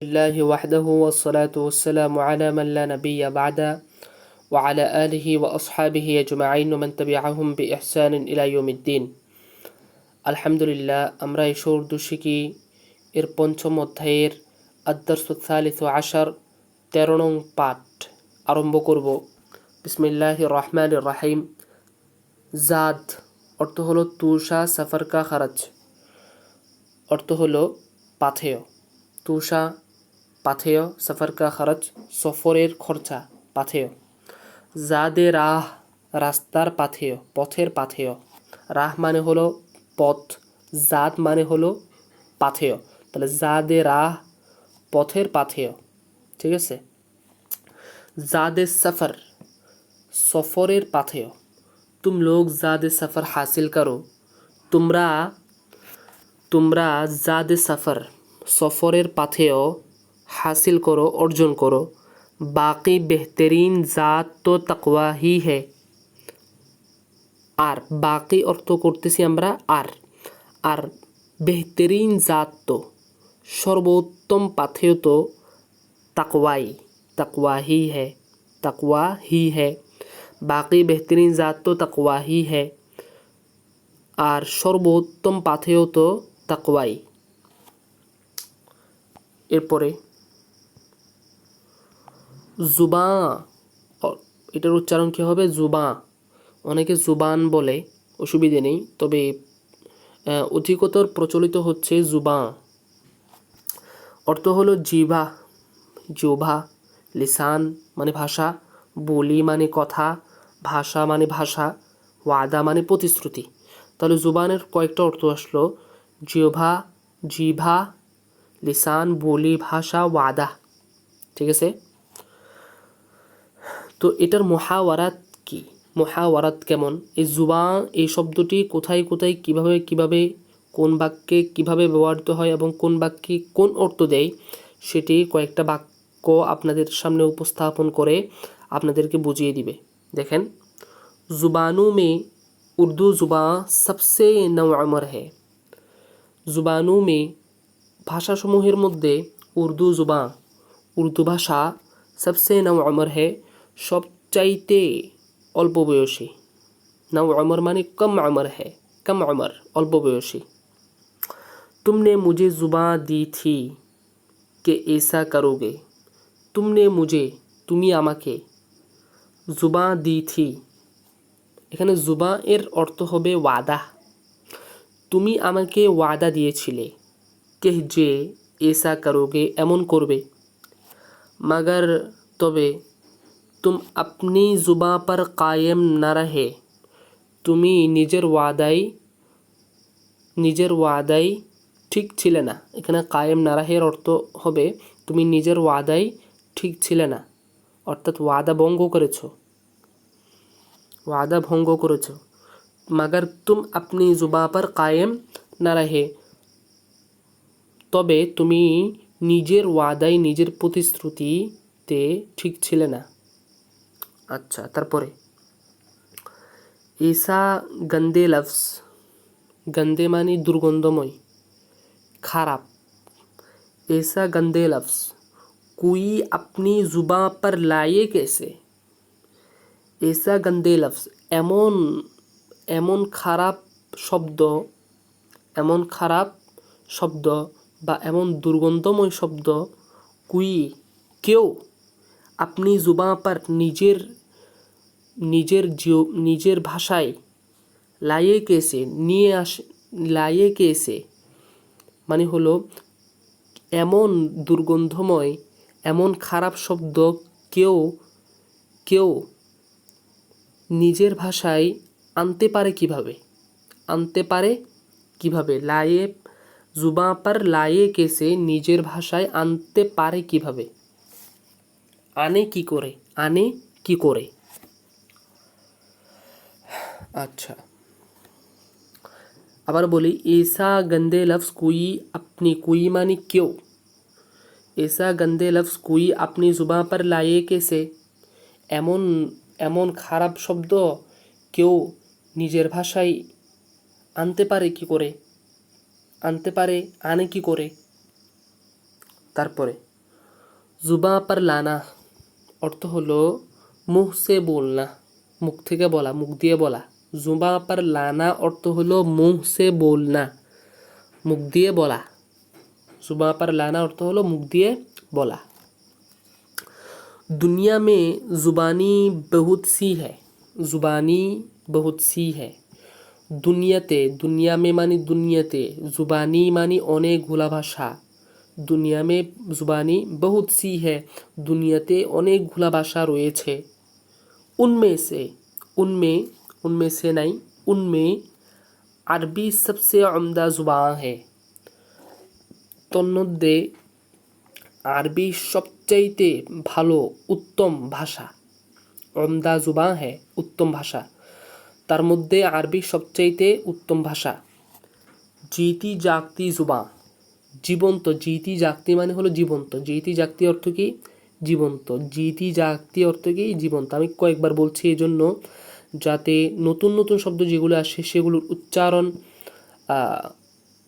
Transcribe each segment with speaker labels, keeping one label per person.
Speaker 1: الله وحده والصلاة والسلام على من لا نبي بعده وعلى آله وأصحابه أجمعين ومن تبعهم بإحسان إلى يوم الدين আলহামদুলিল্লাহ আমরা এই ষোড়দশিকি এর পঞ্চম অধ্যায়ের আদ-দারসুস সালিসু আশার 13 নং পাঠ আরম্ভ করব। বিসমিল্লাহির রহমানির রহিম। জাদ অর্থ হলো তুষা সফর কা খরচ, অর্থ হলো পাথেয়। তুষা পাথেয়, সফর কা খরচ সফরের খরচা, পাথেয়। জাদে রাহ রাস্তার পাথেয়, পথের পাথেয়। রাহ মানে হলো পথ, জাদ মানে হলো পাথেয়, তাহলে জাদে রাহ পথের পাথেয়, ঠিক আছে। জাদে সফর সফরের পাথেয়। তুম লোগ জাদে সফর হাসিল করো, তোমরা জাদে সফর সফরের পাথেয় হাসিল করো, অর্জন করো। বাকি বেহতরিন জাত তো তাকওয়া হি है। আর বাকি অর্থ করতেছি আমরা আর বেহতরিন জাত তো সর্বোত্তম পাথেয় তো তাকওয়া হি है। বাকি বেহতরিন জাত তো তাকওয়া হি है। আর সর্বোত্তম পাথেয় তো তাকওয়াই। এরপরে জুবাঁ, এটার উচ্চারণ কী হবে? জুবাঁ। অনেকে জুবান বলে, অসুবিধে নেই, তবে অধিকতর প্রচলিত হচ্ছে জুবাঁ। অর্থ হলো জিহ্বা, লিসান মানে ভাষা, বলি মানে কথা, ভাষা মানে ভাষা, ওয়াদা মানে প্রতিশ্রুতি। তাহলে জুবানের কয়েকটা অর্থ আসলো: জিহ্বা, লিসান, বলি, ভাষা, ওয়াদা, ঠিক আছে। তো এটার মুহাওয়ারাত কি? মুহাওয়ারাত কেমন? এই জুবাঁ এই শব্দটি কোথায় কোথায় কিভাবে কোন বাক্যে কিভাবে ব্যবহৃত হয় এবং কোন বাক্যে কোন অর্থ দেয়, সেটি কয়েকটা বাক্য আপনাদের সামনে উপস্থাপন করে আপনাদেরকে বুঝিয়ে দিবে। দেখেন, জুবানু মে উর্দু জুবাঁ সবসে নওআমর হ্যায়। জুবানু মে ভাষাসমূহের মধ্যে উর্দু ভাষা সবসে নওআমর হ্যায়, সবচাইতে অল্প বয়সী। নওআমর মানে কম আমর হ্যায়, কম আমর, অল্প বয়সী। तुमने मुझे जुबां दी थी कि ऐसा करोगे। তুমি আমাকে, জুবাঁ দি থি, এখানে জুবাঁ এর অর্থ হবে ওয়াদা। তুমি আমাকে ওয়াদা দিয়েছিলে, কে যে এসা করোগে এমন করবে। মগর তবে, তুম আপনি জুবাঁ পর কায়েম না রহে, তুমি নিজের ওয়াদায় ঠিক ছিলে না। এখানে কায়েম না রাহের অর্থ হবে তুমি নিজের ওয়াদায় ঠিক ছিলে না, অর্থাৎ ওয়াদা ভঙ্গ করেছো। মগর তুম আপনি জুবাঁ পর কায়েম না রহে, তবে তুমি নিজের ওয়াদায়, নিজের প্রতিশ্রুতিতে ঠিক ছিলে না। আচ্ছা, তারপরে ऐसा गंदे लफ्ज़, गंदे मानी दुर्गंधमय, खराब। ऐसा गंदे लफ्ज़ कोई अपनी जुबां पर लाए कैसे। ऐसा गंदे लफ्ज़ এমন খারাপ শব্দ বা এমন দুর্গন্ধময় শব্দ, কুই কেউ, আপনি জুবাঁ পর নিজের ভাষায়, লায়ে কেসে মানে হলো এমন দুর্গন্ধময়, এমন খারাপ শব্দ কেউ নিজের ভাষায় আনতে পারে কিভাবে? লায়ে জুবাঁ পর লায়ে কেসে, নিজের ভাষায় আনতে পারে কিভাবে? আনে কি করে? আচ্ছা, আবার বলি, ऐसा गंदे लफ्ज़ कोई मानी क्यों, ऐसा गंदे लफ्ज़ कोई अपनी जुबां पर लाए कैसे, এমন খারাপ শব্দ কেউ নিজের ভাষায় আনতে পারে কি করে? আনে কি করে? তারপরে জুবা পর লানা অর্থ হলো মুখ সে বলনা, মুখ থেকে বলা, মুখ দিয়ে বলা। জুবা পর লানা অর্থ হলো মুখ সে বলনা, মুখ দিয়ে বলা। জুবা পর লানা অর্থ হলো মুখ দিয়ে বলা। दुनिया में ज़ुबानी बहुत सी है, ज़ुबानी बहुत सी है। দুনিয়াতে, দুনিয়া মে মানে দুনিয়াতে, জুবানি মানে অনেকগুলা ভাষা। দুনিয়া মে জুবানি বহুত সি है, দুনিয়াতে অনেকগুলা ভাষা রয়েছে। उनमें से, उनमें, उनमें से नहीं, उनमें अरबी सबसे उम्दा ज़ुबान है। তন্মধ্যে আরবি সবচাইতে ভালো উত্তম ভাষা। উমদা জুবান है, উত্তম ভাষা। তার মধ্যে আরবি সবচাইতে উত্তম ভাষা। জিতি জাগতি জুবান, জীবন্ত। জিতি জাগতি মানে হলো জীবন্ত। জিতি জাগতি অর্থ কি? জীবন্ত। জিতি জাগতি অর্থ কি? জীবন্ত। আমি কয়েকবার বলছি এই জন্য যাতে নতুন নতুন শব্দ যেগুলো আসে সেগুলোর উচ্চারণ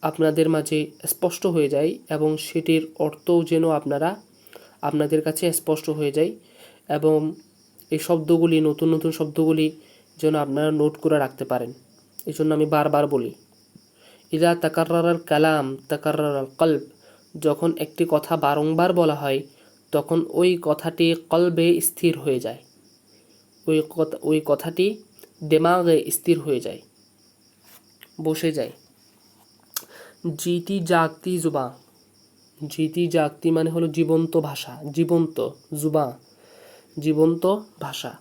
Speaker 1: আপনাদের মাঝে স্পষ্ট হয়ে যায় এবং সেটির অর্থও যেন আপনাদের কাছে স্পষ্ট হয়ে যায় এবং এই শব্দগুলি, নতুন নতুন শব্দগুলি যেন আপনারা নোট করে রাখতে পারেন। এই জন্য আমি বারবার বলি, ইদা তাকাররার কালাম তাকাররার কলব, যখন একটি কথা বারংবার বলা হয় তখন ওই কথাটি কলবে স্থির হয়ে যায়, ওই কথাটি দিমাগে স্থির হয়ে যায়, বসে যায়। জিতি জাগতি জুবা, জিতি জাগতি মানে হলো জীবন্ত ভাষা, জীবন্ত। জুবা জীবন্ত ভাষা।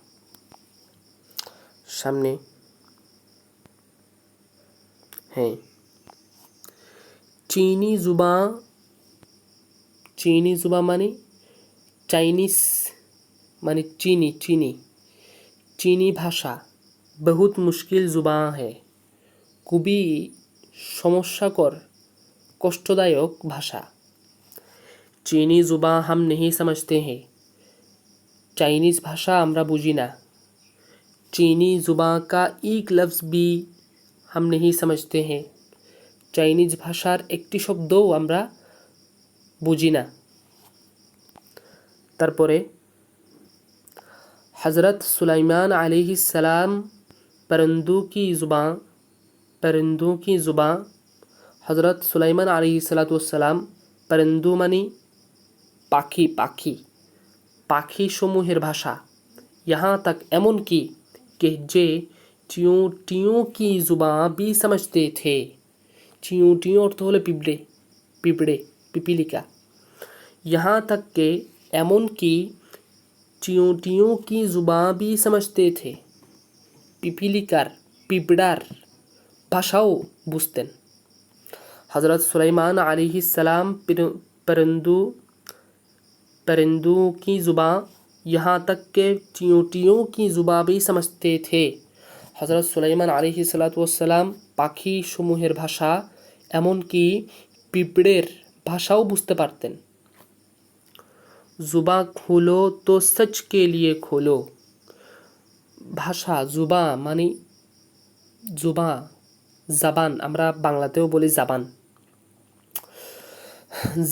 Speaker 1: সামনে হ্যাঁ, চীনি জুবা, চীনি জুবা মানে চাইনিজ মানে চীনি, চীনি, চীনি ভাষা। বহুত মুশকিল জুবা है, খুবই সমস্যাকর, কষ্টদায়ক ভাষা। চীনি জুবা হাম नहीं समझते हैं, চাইনিজ ভাষা আমরা বুঝি না। चीनी जुबान का एक लफ्ज़ भी हम नहीं समझते हैं, চাইনিজ ভাষার একটি শব্দও আমরা বুঝি না। তারপরে हज़रत सुलाइमान अलैहिस्सलाम परिंदों की ज़ुबान, परिंदों की ज़ुबान। हज़रत सुलाइमान अलैहिस्सलाम परिंदों मानी পাখি, পাখি, পাখি সমূহের ভাষা। यहाँ तक एमन की कि जे चींटियों की ज़ुबान भी समझते थे। चींटियों अर्थ হলো পিঁপড়ে, পিঁপড়ে, পিপিলিকা। यहाँ तक के एमन की चींटियों की ज़ुबान भी समझते थे, পিপিলিকার, পিঁপড়ার ভাষাও বুঝতেন। हज़रत सुलाइमान अलैहिस्सलाम परिंदों की ज़ुबान, यहाँ तक के चींटियों की ज़ुबान भी समझते थे। हज़रत सुलाइमान अलैहिस्सलाम পাখি সমূহের ভাষা এমনকি পিঁপড়ের ভাষাও বুঝতে পারতেন। जुबा खोलो तो सच के लिए खोलो, ভাষা জুবা মানে জুবা, জাবান, আমরা বাংলাতেও বলি জাবান।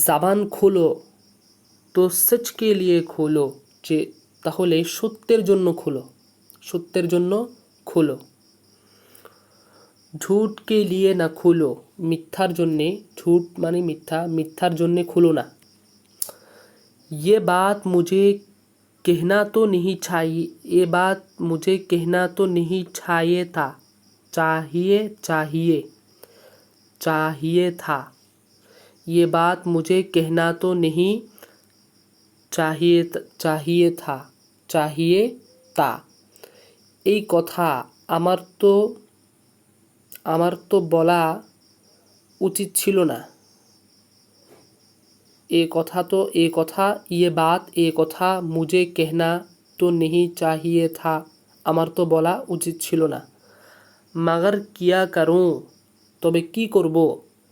Speaker 1: জাবান খোলো তো সচ কে লিয়ে খোলো, যে তাহলে সত্যের জন্য খোলো, সত্যের জন্য খোলো। ঝুট কে লিয়ে না খোলো, মিথ্যার জন্যে, ঝুট মানে মিথ্যা, মিথ্যার জন্যে খোলো না। ये बात मुझे कहना तो नहीं चाहिए, ये बात मुझे कहना तो नहीं चाहिए था, चाहिए, चाहिए, चाहिए था। ये बात मुझे कहना तो नहीं चाहिए, चाहिए था, चाहिए था। এই কথা আমার তো বলা উচিত ছিল না। ये কথা ये बात, ये কথা मुझे कहना तो नहीं चाहिए था, আমার তো বলা উচিত ছিল না। मगर किया करूँ, তবে কি করব,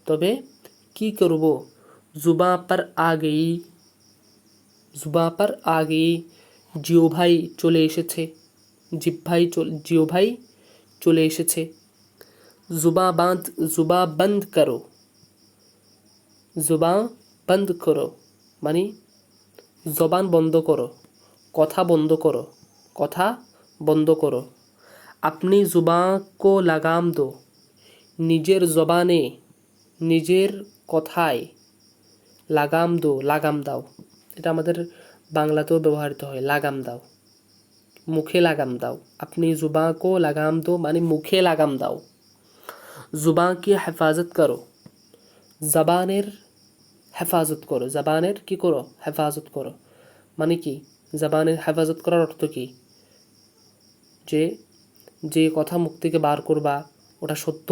Speaker 1: তবে কি করব। जुबा पर आ गई, जुबा पर आ गई, জিহ্বাই চলে এসেছে, জিহ্বাই চলে এসেছে। जुबा बंद करो, जुबा बंद करो মানে জবান বন্ধ করো, কথা বন্ধ করো, কথা বন্ধ করো। আপনি জুবান কো লাগাম দো, নিজের জবানে, নিজের কথায় লাগাম দো, লাগাম দাও। এটা আমাদের বাংলাতেও ব্যবহৃত হয়, লাগাম দাও, মুখে লাগাম দাও। আপনি জুবান কো লাগাম দো মানে মুখে লাগাম দাও। জুবান কি হেফাজত করো, জবানের হেফাজত করো, জবানের কি করো, হেফাজত করো। মানে কি জবানের হেফাজত করার অর্থ কি? যে যে কথা মুখ থেকে বার করবা ওটা সত্য,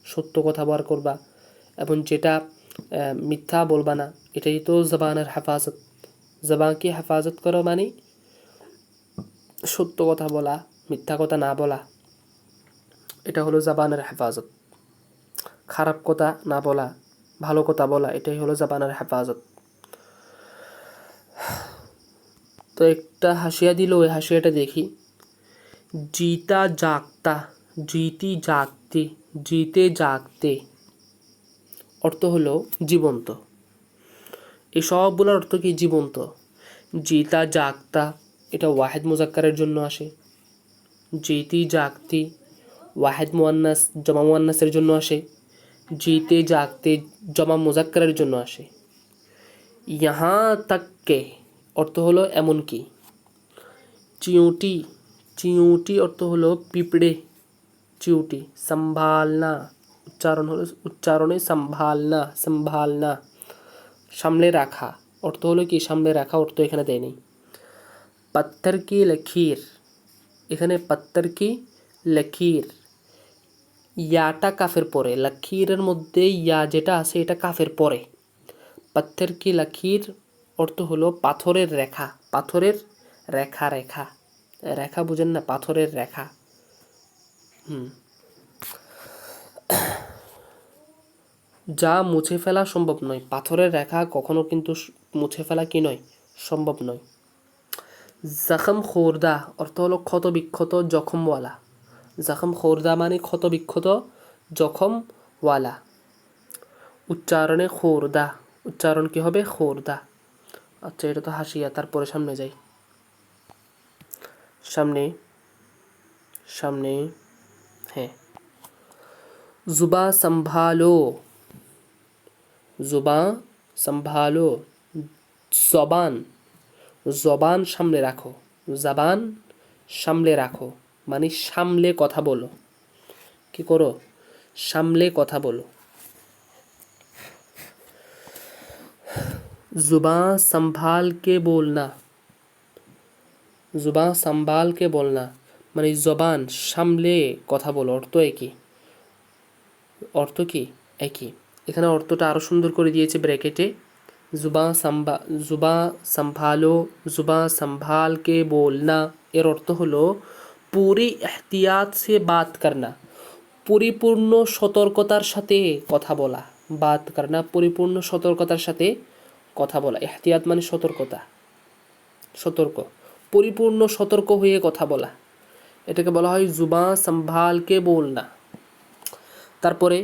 Speaker 1: সত্য কথা বার করবা, এবং যেটা মিথ্যা বলবা না, এটাই তো জবানের হেফাজত। জবানকে হেফাজত করো মানে সত্য কথা বলা, মিথ্যা কথা না বলা, এটা হলো জবানের হেফাজত। খারাপ কথা না বলা, ভালো কথা বলা, এটাই হলো জবানের হেফাজত। তো একটা হাসিয়া দিল, ওই হাসিয়াটা দেখি। जीता जागता, जीती जागते, जीते जागते অর্থ হলো জীবন্ত। এই সবগুলোর অর্থ কি? জীবন্ত। জিতা জাগতা এটা ওয়াহেদ মুজাক্কারের জন্য আসে। জিতি জাগতি ওয়াহেদ মুয়ান্নাস জমা মুয়ান্নাসের জন্য আসে। জিতে জাগতে জমা মুজাক্কারের জন্য আসে। यहाँ तक के অর্থ হলো এমনকি। চিউটি, চিউটি অর্থ হলো পিঁপড়ে, চিউটি। संभालना উচ্চারণ হলো, উচ্চারণে संभालना, संभालना সামলে রাখা অর্থ হলো কি? সামলে রাখা অর্থ এখানে দেয়নি। पत्थर की लकीर, এখানে पत्थर की लकीर, ইয়াটা কাফের পরে, লকিরের মধ্যে ইয়া যেটা আছে এটা কাফের পরে। पत्थर की लकीर অর্থ হলো পাথরের রেখা, পাথরের রেখা, রেখা, রেখা বুঝেন না? পাথরের রেখা। যা মুছে ফেলা সম্ভব নয়, পাথরের রেখা কখনো কিন্তু মুছে ফেলা কি নয়? সম্ভব নয়। জখম খোরদা অর্থ হলো ক্ষত বিক্ষত, জখমওয়ালা। জখম খোরদা মানে ক্ষত বিক্ষত, জখমওয়ালা। উচ্চারণে খোরদা, উচ্চারণ কি হবে? খোরদা। আচ্ছা, এটা তো হাসিয়া। তারপরে সামনে যাই, সামনে সামনে হ্যাঁ। জুবা সম্ভালো, জুবা সম্ভালো, জবান, জবান সামলে রাখো, জবান সামলে রাখো মানে সামলে কথা বলো। কি করো? সামলে কথা বলো। जुबान संभाल के बोलना, जुबान संभाल के बोलना মানে জবান সামলে কথা বলো। অর্থ একই, অর্থ কি? একই। এখানে অর্থটা আরও সুন্দর করে দিয়েছে ব্র্যাকেটে। जुबान संभालो, जुबान संभाल के बोलना এর অর্থ হলো पूरी एहतियात से बात करना, পরিপূর্ণ সতর্কতার সাথে কথা বলা। বাত করনা পরিপূর্ণ সতর্কতার সাথে কথা বলা। এহতিয়াত মানে সতর্কতা, সতর্ক, পরিপূর্ণ সতর্ক হয়ে কথা বলা, এটাকে বলা হয় জুবান সম্ভালকে बोलना। তারপরে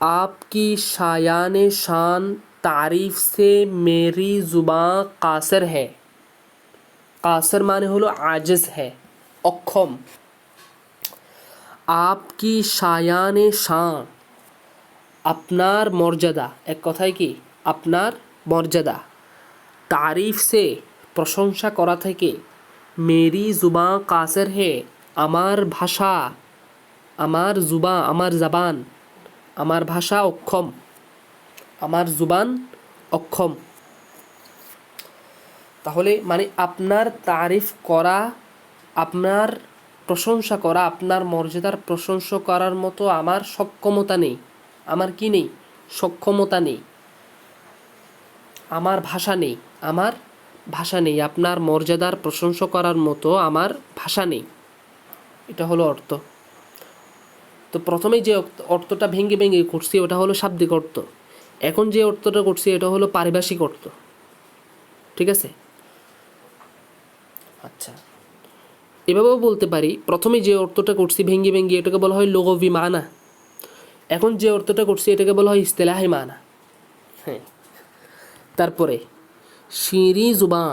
Speaker 1: आपकी शायाने शान तारीफ से मेरी जुबान कासर है, कासर মানে হলো आजिज है, অক্ষম। आपकी शायाने शान আপনার মর্যাদা, এক কথায় কি? আপনার মর্যাদা। তারিফ সে প্রশংসা করা থেকে, মেরি জুবান কাসের হে আমার ভাষা, আমার জুবান আমার জবান, আমার ভাষা অক্ষম, আমার জুবান অক্ষম। তাহলে মানে আপনার তারিফ করা, আপনার প্রশংসা করা, আপনার মর্যাদার প্রশংসা করার মতো আমার সক্ষমতা নেই। আমার কি নেই? সক্ষমতা নেই, আমার ভাষা নেই, আমার ভাষা নেই। আপনার মর্যাদার প্রশংসা করার মতো আমার ভাষা নেই, এটা হলো অর্থ। তো প্রথমে যে অর্থটা ভেঙে ভেঙে করছি ওটা হলো শাব্দিক অর্থ। এখন যে অর্থটা করছি এটা হলো পারিভাষিক অর্থ। ঠিক আছে? আচ্ছা, এভাবেও বলতে পারি, প্রথমে যে অর্থটা করছি ভেঙে ভেঙে এটাকে বলা হয় লুগবি মানা। এখন যে অর্থটা করছি এটাকে বলা হয় ইস্তিলাহি মানা। হ্যাঁ। তারপরে शीरी जुबां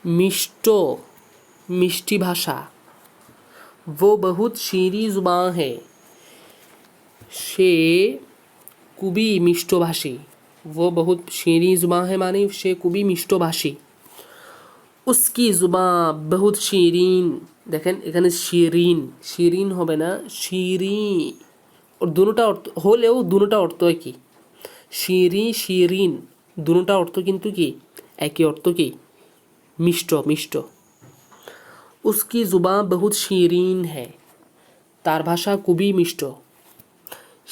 Speaker 1: मिष्टो मिष्टी भाषा। वो बहुत शीरी जुबां है। সে খুবই মিষ্টভাষী। वो बहुत शीरी जुबां है माने সে খুবই মিষ্টভাষী। उसकी जुबां बहुत शीरीन। দেখেন এখানে শিরিন শিরিন হবে না শিরি, ওর দুটোটা অর্থ হলেও দুটোটা অর্থ একই। শিরি শিরিন দুটোটা অর্থ কিন্তু কি একই অর্থ কি মিষ্ট মিষ্ট। उसकी जुबां बहुत शीरीन है। তার ভাষা খুবই মিষ্ট।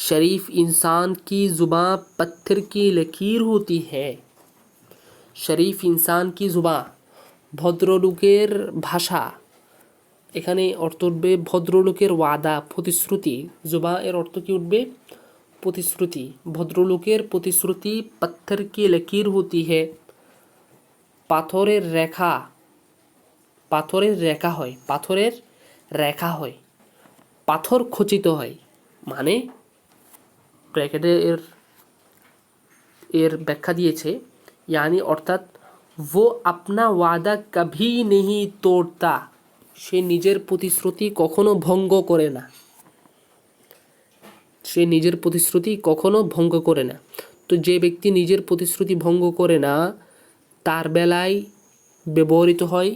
Speaker 1: शरीफ इंसान की जुबां पत्थर की लकीर होती है। শরীফ ইনসান কি জুবা ভদ্রলোকের ভাষা। এখানে অর্থ উঠবে ভদ্রলোকের ওয়াদা প্রতিশ্রুতি। জুবা এর অর্থ কি উঠবে প্রতিশ্রুতি। ভদ্রলোকের প্রতিশ্রুতি পাথর কি লকির হতি হে পাথরের রেখা। পাথরের রেখা হয় পাথরের রেখা হয় পাথর খচিত হয় মানে ব্র্যাকেটে এর এর ব্যাখ্যা দিয়েছে यानी অর্থাৎ वो अपना वादा कभी नहीं तोड़ता। সে নিজের প্রতিশ্রুতি কখনো ভঙ্গ করে না। সে নিজের প্রতিশ্রুতি কখনো ভঙ্গ করে না। তো যে ব্যক্তি নিজের প্রতিশ্রুতি ভঙ্গ করে না তার বেলায় ব্যবহৃত হয়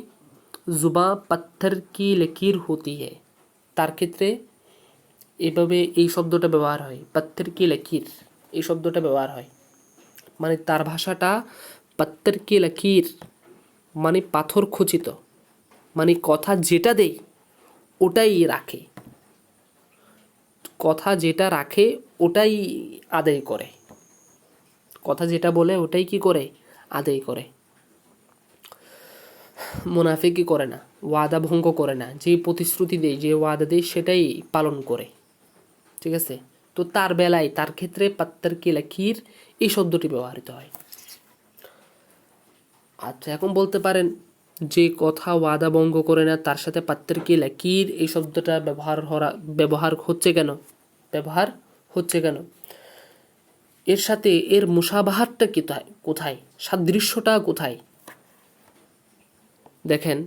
Speaker 1: জুবা পাথর কি লকির হতি হে। তার ক্ষেত্রে এভাবে এই শব্দটা ব্যবহার হয় পাথর কি লকির এই শব্দটা ব্যবহার হয়। মানে তার ভাষাটা পাথর কি লকির মানে পাথর খচিত মানে কথা যেটা দেয় ওটাই রাখে। কথা যেটা রাখে ওটাই আদায় করে। কথা যেটা বলে ওটাই কি করে আদায় করে। মুনাফিকি করে না ওয়াদা ভঙ্গ করে না। যে প্রতিশ্রুতি দেয় যে ওয়াদা দেয় সেটাই পালন করে। ঠিক আছে। তো তার বেলায় তার ক্ষেত্রে পাত্তর কি লকির এই শব্দটি ব্যবহৃত হয়। আচ্ছা এখন বলতে পারেন যে কথা ওয়াদা ভঙ্গ করে না তার সাথে পাত্তর কি লকির এই শব্দটা ব্যবহার হচ্ছে কেন ব্যবহার হচ্ছে কেন এর সাথে এর মুশাবাহাতটা কোথায় সাদৃশ্যটা কোথায়। দেখেন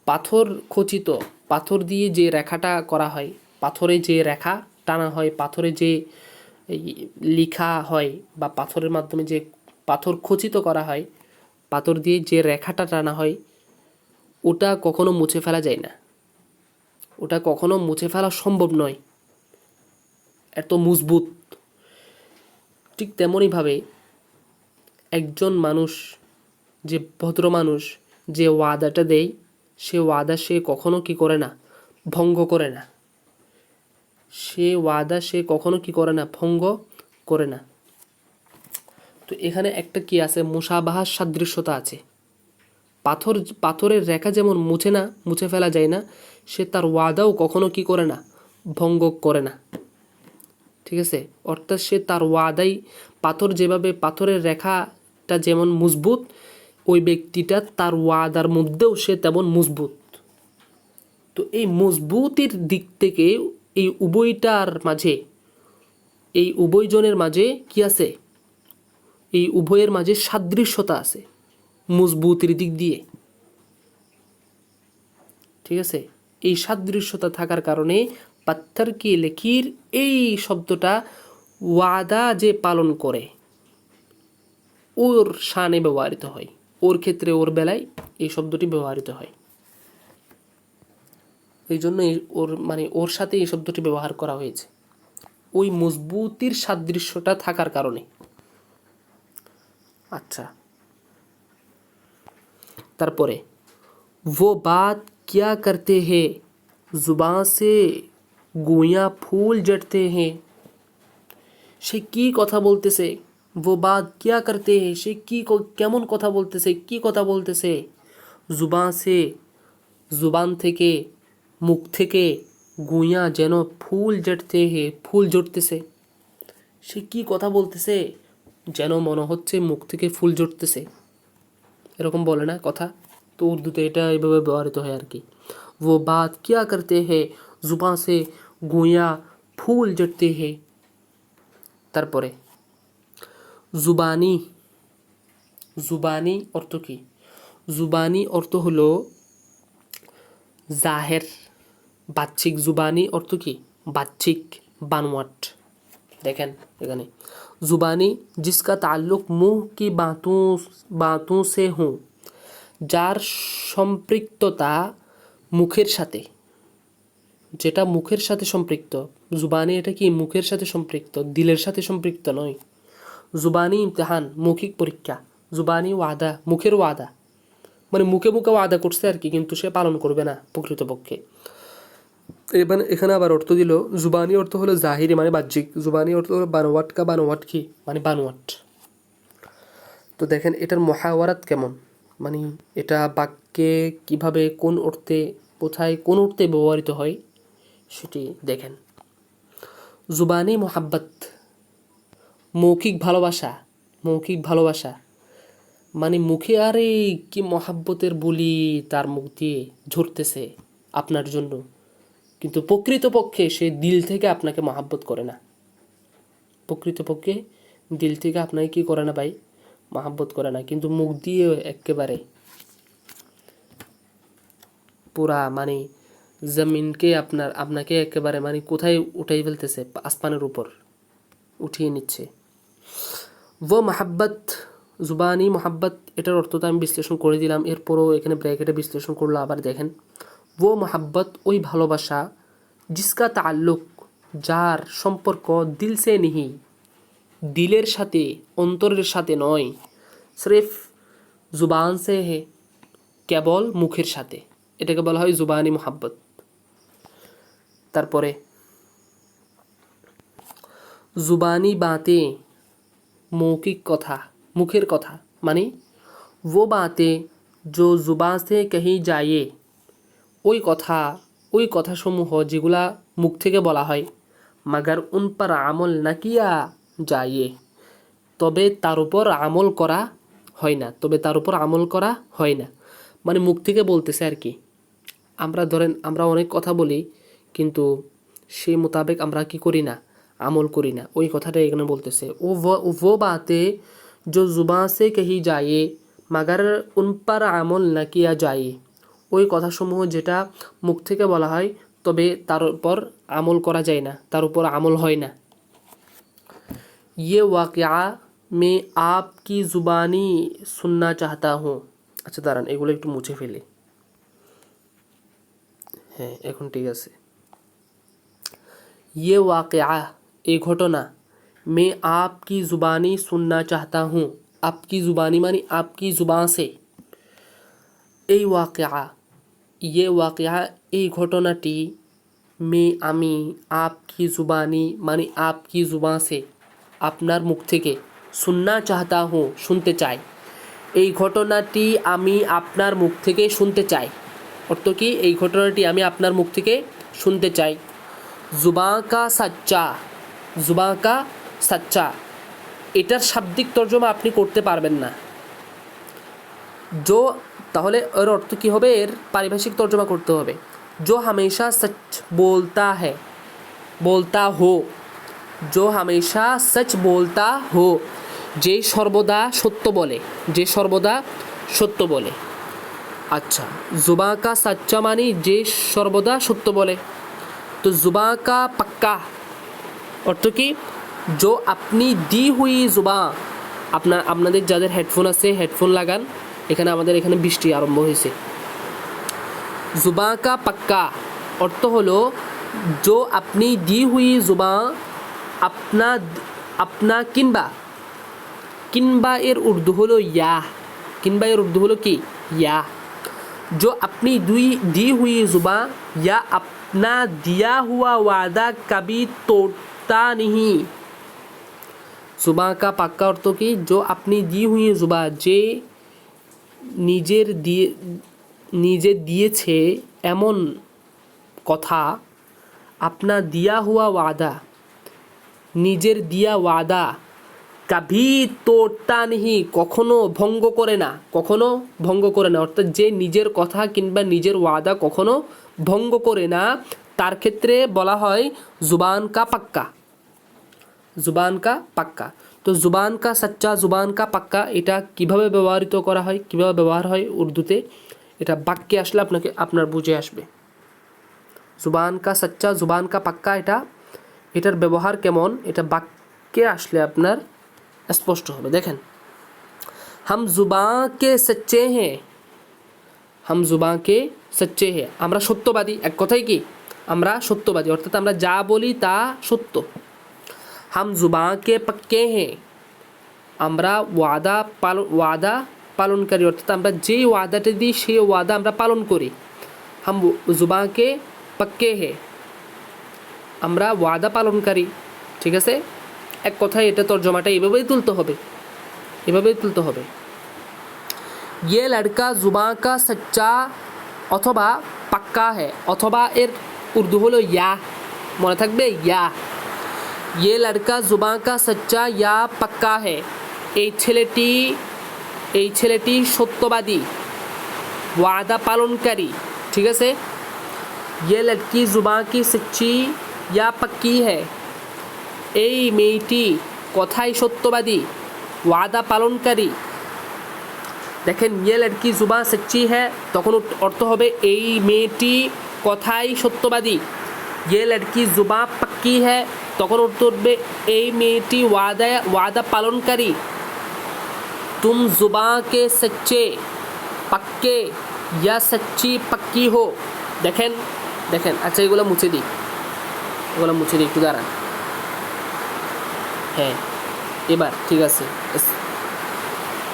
Speaker 1: পাথর খচিত পাথর দিয়ে যে রেখাটা করা হয় পাথরে যে রেখা টানা হয় পাথরে যে লেখা হয় বা পাথরের মাধ্যমে যে পাথর খচিত করা হয় পাথর দিয়ে যে রেখাটা টানা হয় ওটা কখনো মুছে ফেলা যায় না। ওটা কখনো মুছে ফেলা সম্ভব নয় এত মজবুত। ঠিক তেমনইভাবে একজন মানুষ যে ভদ্র মানুষ যে ওয়াদাটা দেয় সে ওয়াদা সে কখনো কি করে না ভঙ্গ করে না। সে ওয়াদা সে কখনো কি করে না ভঙ্গ করে না। তো এখানে একটা কি আছে মুশাবাহার সাদৃশ্যতা আছে। পাথরের রেখা যেমন মুছে ফেলা যায় না সে তার ওয়াদাও কখনো কি করে না ভঙ্গ করে না। ঠিক আছে। অর্থাৎ সে তার ওয়াদাই পাথর যেভাবে পাথরের রেখাটা যেমন মজবুত ওই ব্যক্তিটা তার ওয়াদার মধ্যেও সে তেমন মজবুত। তো এই মজবুতির দিক থেকে এই উভয়জনের মাঝে কি আছে এই উভয়ের মাঝে সাদৃশ্যতা আছে মজবুতির দিক দিয়ে। ঠিক আছে। এই সাদৃশ্যতা থাকার কারণে পাথর কি লকির এই শব্দটা ওয়াদা যে পালন করে ওর শানে ব্যবহৃত হয় ওর ক্ষেত্রে ওর বেলায় এই শব্দটি ব্যবহৃত হয়। এই জন্য ওর সাথে এই শব্দটি ব্যবহার করা হয়েছে ওই মজবুতির সাদৃশ্যটা থাকার কারণে। আচ্ছা তারপরে वो बात क्या करते हैं जुबान से गुइयां फूल जड़ते हैं। সে কি কথা বলতেছে वो बात क्या करते हैं সে কি কেমন কথা বলতেছে কি কথা বলতেছে जुबान से जुबान থেকে মুখ থেকে গুইয়া যেন ফুল জড়তে হে ফুল জড়তেছে। সে কি কথা বলতেছে যেন মনে হচ্ছে মুখ থেকে ফুল জড়তেছে এরকম বলে না কথা। তো উর্দুতে এটা এইভাবে ব্যবহৃত হয় আর কি। वो बात क्या करते हैं जुबान से गुइया फूल जड़ते हैं। তারপরে জুবানি জুবানি অর্থ কি? জুবানি অর্থ হলো জাহের, বাহ্যিক। জুবানি অর্থ কি? বাহ্যিক, বানোয়াট। देखें এখানে जुबानी जिसका ताल्लुक मुंह की बातों से हो, যার সম্পৃক্ততা মুখের সাথে, যেটা মুখের সাথে সম্পৃক্ত। জুবানি এটা কি? মুখের সাথে সম্পৃক্ত, দিলের সাথে সম্পৃক্ত নয়। জুবানি ইমতিহান, মৌখিক পরীক্ষা। জুবানি ওয়াদা, মুখের ওয়াদা, মানে মুখে মুখে ওয়াদা করছে আর কি, কিন্তু সে পালন করবে না প্রকৃতপক্ষে। এবার এখানে আবার অর্থ দিল, জুবানি অর্থ হলো জাহিরি মানে বাহ্যিক, জুবানি অর্থ হলো বানোয়াট। বানোয়াট কি? মানে বানোয়াট। তো দেখেন এটার মুহাওয়ারাত কেমন, মানে এটা বাক্যে কিভাবে, কোন অর্থে, কোথায়, কোন অর্থে ব্যবহৃত হয় সেটি দেখেন। জুবানি মোহাব্বত, মৌখিক ভালোবাসা। মৌখিক ভালোবাসা মানে মুখে আরে কি মহাব্বতের বলি তার মুখ দিয়ে ঝরতেছে আপনার জন্য, কিন্তু প্রকৃতপক্ষে সে দিল থেকে আপনাকে মহাব্বত করে না। প্রকৃতপক্ষে দিল থেকে আপনাকে কি করে না ভাই? মহাব্বত করে না, কিন্তু মুখ দিয়ে একেবারে পুরা মানে জমিনকে আপনাকে একেবারে মানে কোথায় উঠাই ফেলতেছে, আসমানের উপর উঠিয়ে নিচ্ছে। ও মহাব্বত, জুবানি মোহাব্বত, এটার অর্থটা আমি বিশ্লেষণ করে দিলাম, এরপরও এখানে ব্র্যাকেটে বিশ্লেষণ করলো। আবার দেখেন, ও মোহাব্বত ওই ভালোবাসা, জিসকা তাল্লুক যার সম্পর্ক, দিল সে নিহি দিলের সাথে, অন্তরের সাথে নয়, সির্ফ জুবান সে হে কেবল মুখের সাথে, এটাকে বলা হয় জুবানি মোহাব্বত। তারপরে জুবানি বাতে, মৌখিক কথা, মুখের কথা, মানে वो बातें जो जुबान से कही जाए, ওই কথাসমূহ যেগুলা মুখ থেকে বলা হয়, মাগার উন পর আমল না কিয়া যায়, তবে তার উপর আমল করা হয় না, মানে মুখ থেকে বলতেছে আর কি। আমরা ধরেন আমরা অনেক কথা বলি, কিন্তু সেই মোতাবেক আমরা কি করি না? আমল করি না। ওই কথাটা এখানে বলতেছে, वो बातें जो जुबान से कही जाए मगर उन पर আমল না কিয়া যায়, ওই কথাসমূহ যেটা মুখ থেকে বলা হয় তবে তার উপর আমল করা যায় না, তার উপর আমল হয় না। ये वाक़या मैं आपकी ज़ुबानी सुनना चाहता हूँ। আচ্ছা দাঁড়ান, এগুলো একটু মুছে ফেলি। হ্যাঁ, এখন ঠিক আছে। ये वाक़या, এই ঘটনা, मैं आपकी ज़ुबानी सुनना चाहता हूँ। आपकी ज़ुबानी मानी आपकी ज़ुबान से। এই ওয়াকিয়া, ये वाक़या এই ঘটনাটি, मैं আমি, आपकी ज़ुबानी मानी आपकी ज़ुबान से আপনার মুখ থেকে, सुनना चाहता हूँ শুনতে চাই। এই ঘটনাটি আমি আপনার মুখ থেকে শুনতে চাই। অর্থ কি? এই ঘটনাটি আমি আপনার মুখ থেকে শুনতে চাই। জুবাঁ কা সাচ্চা, জুবাঁ কা সাচ্চা, এটার শাব্দিক তর্জমা আপনি করতে পারবেন না। जो, তাহলে এর অর্থ কী হবে? এর পারিভাষিক তর্জমা করতে হবে। जो हमेशा सच बोलता है, बोलता हो, जो हमेशा सच बोलता हो, যে সর্বদা সত্য বলে, যে সর্বদা সত্য বলে। আচ্ছা, জুবাঁ কা সাচ্চা মানি যে সর্বদা সত্য বলে। তো জুবাঁ কা পাক্কা অর্থ কি? जो अपनी दी हुई जुबां, আপনাদের যাদের হেডফোন আছে হেডফোন লাগান, আমাদের এখানে বৃষ্টি আরম্ভ হয়েছে। जुबां का पक्का অর্থ হলো जो अपनी दी हुई जुबां, अपना किनबा এর উর্দু হলো या, किनबा এর উর্দু হলো কি? या। जो अपनी दी हुई जुबां या अपना दिया हुआ वादा कभी तोड़ता नहीं। जुबां का पक्का अर्थ की जो अपनी दी हुई जुबां, যে নিজে দিয়েছে এমন কথা, আপনা দিয়া হুয়া ওয়াদা, নিজের দিয়া ওয়াদা, কাভি তোড়তা নেহি, কখনো ভঙ্গ করে না, কখনো ভঙ্গ করে না। অর্থাৎ যে নিজের কথা কিংবা নিজের ওয়াদা কখনো ভঙ্গ করে না, তার ক্ষেত্রে বলা হয় জুবান কা পাক্কা, জুবান কা পাক্কা। তো জুবান কা সচ্চা, জুবান কা পাক্কা, এটা কিভাবে ব্যবহৃত করা হয়, কিভাবে ব্যবহার হয় উর্দুতে, এটা বাক্যে আসলে আপনার বুঝে আসবে। জুবান কা সচ্চা, জুবান কা পাক্কা, এটার ব্যবহার কেমন, এটা বাক্যে আসলে আপনার স্পষ্ট হবে। দেখেন, হাম জুবান কে সচ্চে হ্যাঁ, হাম জুবান কে সচ্চে হ্যাঁ, আমরা সত্যবাদী। এক কথায় কি, আমরা সত্যবাদী, অর্থাৎ আমরা যা বলি তা সত্য। হাম জুবান কে পাক্কে হ্যাঁ, আমরা ওয়াদা পালনকারী, অর্থাৎ আমরা যেই ওয়াদাটা দিই সেই ওয়াদা আমরা পালন করি। হাম জুবান কে পাক্কে হ্যাঁ, আমরা ওয়াদা পালনকারী। ঠিক আছে, এক কথায় এটা তর্জমাটা এভাবেই তুলতে হবে, এভাবেই তুলতে হবে। ये लड़का जुबान का सच्चा অথবা পাক্কা হ্যাঁ, অথবা এর উর্দু হলো ইয়া, মনে থাকবে ইয়া। ये लड़का जुबान का सच्चा या पक्का है, এই ছেলেটি সত্যবাদী, ওয়াদা পালনকারী। ঠিক আছে, ये लड़की जुबान की सच्ची या पक्की है, এই মেয়েটি কথাই সত্যবাদী, ওয়াদা পালনকারী। দেখেন, ये लड़की जुबान सच्ची है, তখন অর্থ হবে এই মেয়েটি কথাই সত্যবাদী। ये लड़की जुबान पक्की है, তখন অর্থ হবে এই মেয়েটি ওয়াদা পালনকারী। तुम जुबान के सच्चे पक्के या सच्ची पक्की हो। দেখেন দেখেন, আচ্ছা এগুলো মুছে দিই, একটু দাঁড়ান। হ্যাঁ, এবার ঠিক আছে।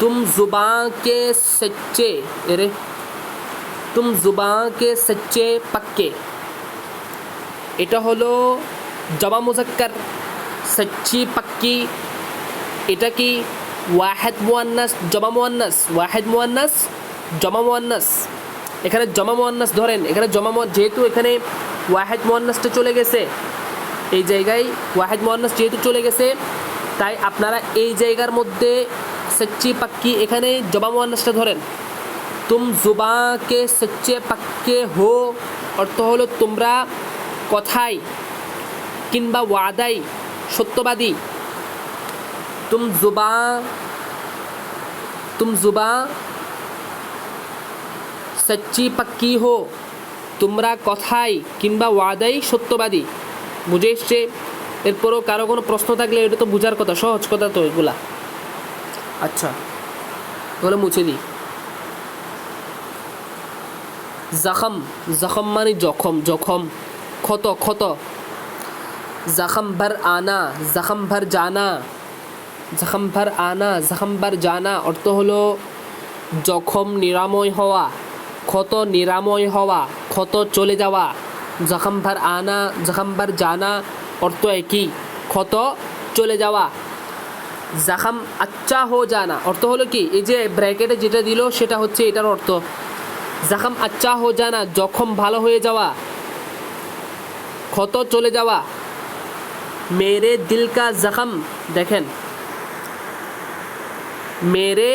Speaker 1: तुम जुबान के सच्चे, अरे तुम जुबान के सच्चे पक्के, এটা হলো জমা মুজাক্কার। সচ্চি পাক্কি, এটা কি ওয়াহিদ মুয়ান্নাস জমা মুয়ান্নাস, ওয়াহিদ মুয়ান্নাস জমা মুয়ান্নাস। এখানে জমা মুয়ান্নাস ধরেন, এখানে যেহেতু এখানে ওয়াহিদ মুয়ান্নাসটা চলে গেছে, এই জায়গায় ওয়াহিদ মুয়ান্নাস যেহেতু চলে গেছে, তাই আপনারা এই জায়গার মধ্যে সচ্চি পাক্কি, এখানে জমা মুয়ান্নাসটা ধরেন। তুম জুবান কে সচ্চে পাক্কে হো, অর্থ হলো তোমরা কথায় কিংবা ওয়াদাই সত্যবাদী। তুম জুবান সচ্চি পাক্কি হো, তোমরা কথায় কিংবা ওয়াদাই সত্যবাদী। বুঝে এসছে? এরপরও কারো কোনো প্রশ্ন থাকলে এটা তো বোঝার কথা, সহজ কথা তো এগুলা। আচ্ছা, তাহলে মুছে দিই। জখম, জখম মানে জখম, জখম, ক্ষত, ক্ষত। জখম ভর আনা, জখম ভর জানা, জখম ভর আনা, জখম ভর জানা, অর্থ হলো জখম নিরাময় হওয়া, ক্ষত নিরাময় হওয়া, ক্ষত চলে যাওয়া। জখম ভর আনা, জখম ভর জানা, অর্থ একই, ক্ষত চলে যাওয়া। জখম আচ্ছা হো জানা, অর্থ হলো কি, এই যে ব্র্যাকেটে যেটা দিল সেটা হচ্ছে এটার অর্থ। জখম আচ্ছা হো জানা, জখম ভালো হয়ে যাওয়া, ক্ষত চলে যাওয়া। মেরে দিল কা জখম, দেখেন, মেরে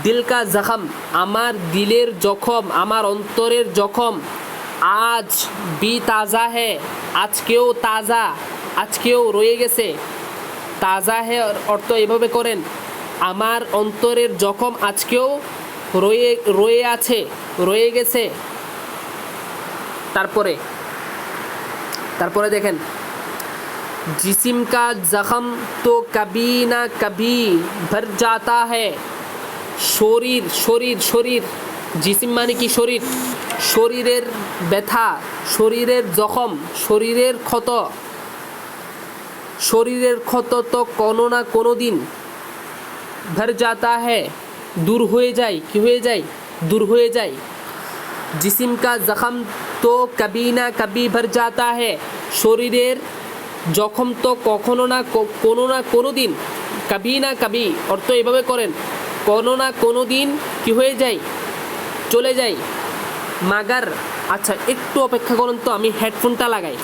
Speaker 1: দিল কা জখম, আমার দিলের জখম, আমার অন্তরের জখম। আজ বি তাজা হ্যাঁ, আজকেও তাজা, আজকেও রয়ে গেছে। তাজা হ্যাঁ অর্থ এভাবে করেন, আমার অন্তরের জখম আজকেও রয়ে আছে, রয়ে গেছে। তারপরে দেখেন, जिस्म का जख्म तो कभी ना कभी भर जाता है। শরীর, শরীর, শরীর, জিসিম মানে কি শরীর, শরীরের ব্যথা, শরীরের জখম, শরীরের ক্ষত, শরীরের ক্ষত তো কোনো না কোনো দিন ভর जाता है, দূর হয়ে যায়, কি হয়ে যায়, দূর হয়ে যায়। जिस्म का जख्म तो कभी ना कभी भर जाता है, শরীরের জখম তো কখনো না কোনো দিন, কবি না কবি অর্থ এভাবে করেন, কোনো না কোনো দিন কি হয়ে যায়, চলে যায়। মাগার, আচ্ছা একটু অপেক্ষা করুন তো, আমি হেডফোনটা লাগাই,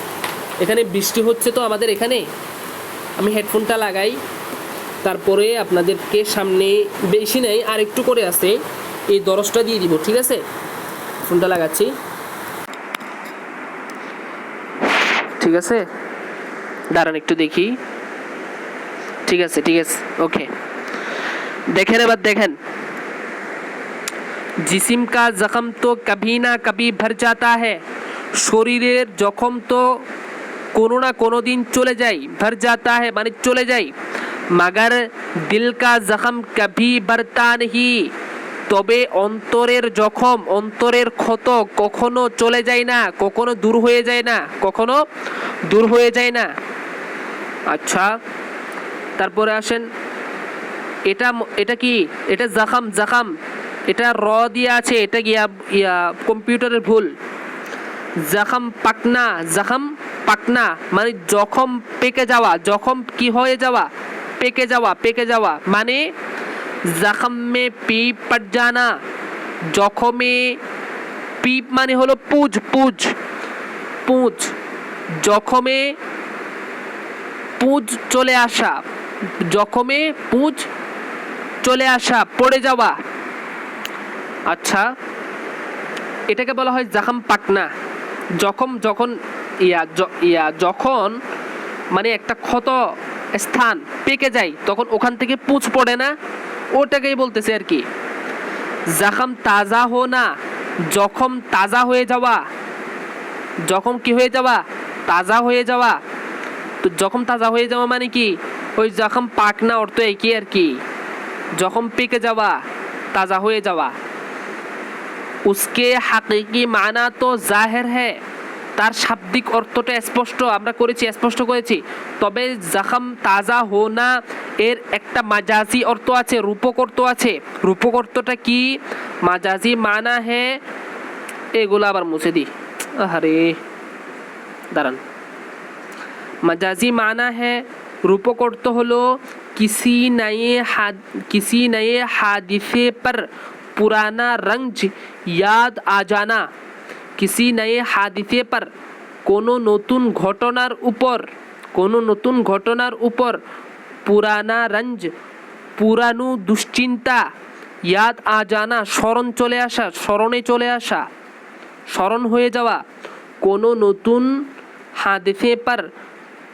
Speaker 1: এখানে বৃষ্টি হচ্ছে তো আমাদের এখানে, আমি হেডফোনটা লাগাই, তারপরে আপনাদেরকে সামনে বেশি নেই আর একটু করে আছে, এই দরজটা দিয়ে দিব, ঠিক আছে? ফোনটা লাগাচ্ছি, ঠিক আছে, দাঁড়ান একটু দেখি। ঠিক আছে ওকে देखें এবার देखें जिस्म का जख्म तो कभी ना कभी भर जाता है শরীরের জখম তো কোনো না কোনো দিন চলে যায় भर जाता है মানে চলে যায় मगर दिल का जख्म कभी भरता नहीं তবে অন্তরের জখম অন্তরের ক্ষত কখনো চলে যায় না কখনো দূর হয়ে যায় না কখনো দূর হয়ে যায় না আচ্ছা তারপরে আসেন এটা কি এটা জখম এটা র দিয়ে আছে এটা ইয়া কম্পিউটারের ভুল জখম পাকনা মানে জখম পেকে যাওয়া জখম কি হয়ে যাওয়া পেকে যাওয়া মানে जख्म में पीप पड़ जाना जख्मे पीप माने हलो पूज जख्मे पूज चले आशा जख्मे पूज चले आशा पड़े जावा अच्छा এটাকে বলা হয় জখম পাকনা জখম যখন যখন মানে একটা ক্ষত স্থান পেকে যায় তখন ওখান থেকে পুঁজ পড়ে না ওটাকেই বলতেছে আর কি জখম তাজা হোনা জখম তাজা হয়ে যাওয়া জখম কি হয়ে যাওয়া তাজা হয়ে যাওয়া তো জখম তাজা হয়ে যাওয়া মানে কি ওই জখম পাকনা অর্থ একই আর কি জখম পেকে যাওয়া তাজা হয়ে যাওয়া उसके हकीकी माना तो जाहिर है তার শাব্দিক অর্থটা স্পষ্ট আমরা স্পষ্ট করেছি তবে জখম তাজা হোনা এর একটা মাজাজি অর্থ আছে রূপক অর্থ আছে রূপক অর্থটা কি মাজাজি মানা হে এগুলো আবার মুছে দি আরে দাঁড়ান মাজাজি মানা হে রূপক অর্থ হলো किसी नए हादिसे पर पुराना रंज याद आ जाना किसी नए हादिसे पर कोनो नतून घटनार ऊपर पुराना रंज पुरानो दुश्चिंता याद आ जाना स्मरण चले आशा स्मरण হয়ে যাওয়া কোনো নতুন হাদিসে पर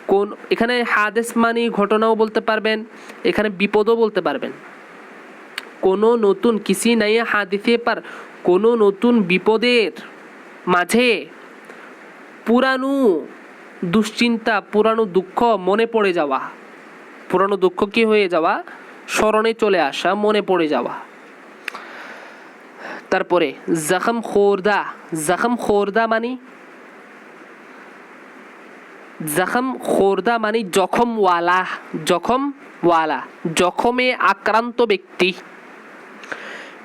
Speaker 1: কোন এখানে হাদিস মানে ঘটনাও বলতে পারবেন এখানে বিপদও বলতে পারবেন কোনো নতুন किसी नए हादिसे पर কোনো নতুন বিপদের মাঝে পুরানো দুশ্চিন্তা পুরানো দুঃখ মনে পড়ে যাওয়া পুরানো দুঃখ কি হয়ে যাওয়া স্মরণে চলে আসা মনে পড়ে যাওয়া তারপরে জখম খোরদা মানে জখমওয়ালা জখমে আক্রান্ত ব্যক্তি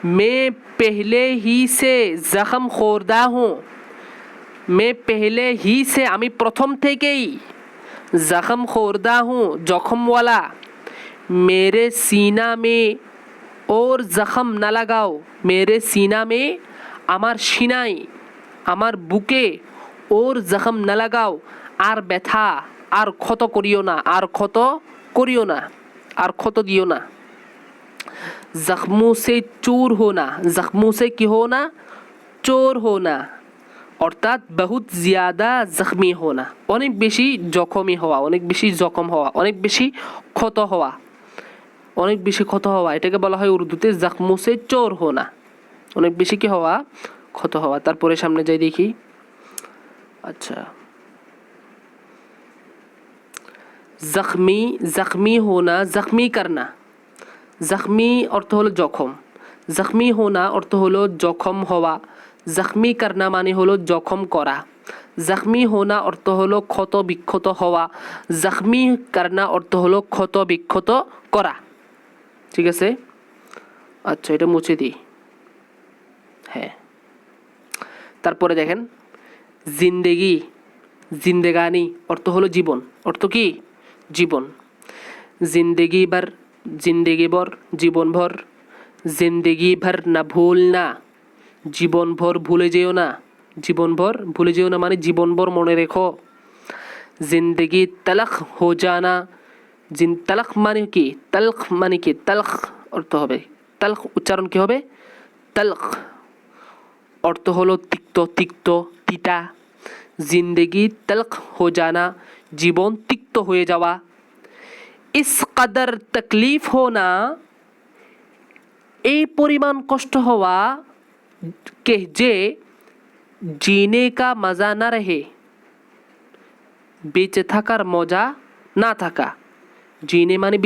Speaker 1: मैं पहले ही से जख्म खोरदा हूँ मैं पहले ही से আমি প্রথম থেকেই जख्म खोरदा हूँ जख्मওয়ালা मेरे सीना में और जख्म न लगाओ मेरे सीना में আমার সিনায় আমার বুকে और जख्म न लगाओ আর ব্যথা আর ক্ষত করিও না আর ক্ষত দিও না जख्मों से चूर होना जख्मों से কি होना चोर होना অর্থাৎ বহুত ज़्यादा जख्मी होना অনেক বেশি জখমি হওয়া অনেক বেশি জখম হওয়া অনেক বেশি ক্ষত হওয়া এটাকে বলা হয় উর্দুতে जख्मों से चोर होना অনেক বেশি কি হওয়া ক্ষত হওয়া তারপরে সামনে যাই দেখি আচ্ছা जख्मी होना जख्मी करना जख्मी अर्थ हलो जखम जख्मी होना अर्थ हलो जखम हवा जख्मी करना माने हलो जखम करा जख्मी होना अर्थ हलो क्षत विक्षत हवा जख्मी करना अर्थ हलो क्षत विक्षत करा ठीक है अच्छा এটা মুছে দিই হ্যাঁ তারপরে দেখেন জিন্দেগানি अर्थ हलो জীবন अर्थ কি জীবন जिंदगी भर जीवन भर जिंदगी भर न भूलना जीवन भर भूले যেও না মানে জীবন ভর মনে রেখো जिंदगी तलख हो जाना तलख মানে কি तलख অর্থ হবে तलख উচ্চারণ কি হবে तलख অর্থ হলো তিক্ত তিতা जिंदगी तलख हो जाना জীবন তিক্ত হয়ে যাওয়া इश्क কদর তকলিফ হোনা, এই পরিমাণ কষ্ট হওয়া কে যে জিনে কা মজা না রহে, বেঁচে থাকার মজা না থাকা। জিনে মানে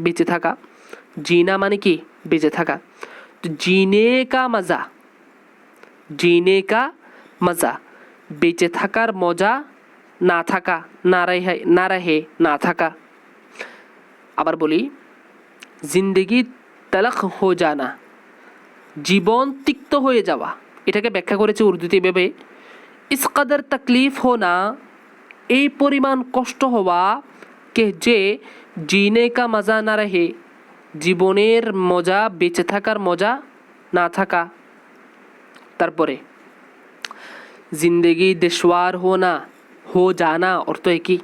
Speaker 1: বেঁচে থাকা, জিনা মানে কি বেঁচে থাকা। তো জিনে কা মজা, বেঁচে থাকার মজা না থাকা, না রহে না থাকা। আবার বলি, জিন্দগি তলখ হো জানা, জীবন তিক্ত হয়ে যাওয়া। এটাকে ব্যাখ্যা করেছে উর্দুতে এভাবে, ইস কদর তকলিফ হোনা, এই পরিমাণ কষ্ট হওয়া, কে যে জিনে কা মজা না রহে, জীবনের মজা, বেঁচে থাকার মজা না থাকা। তারপরে জিন্দগি দুশওয়ার হোনা, হো জানা অর্থ একই।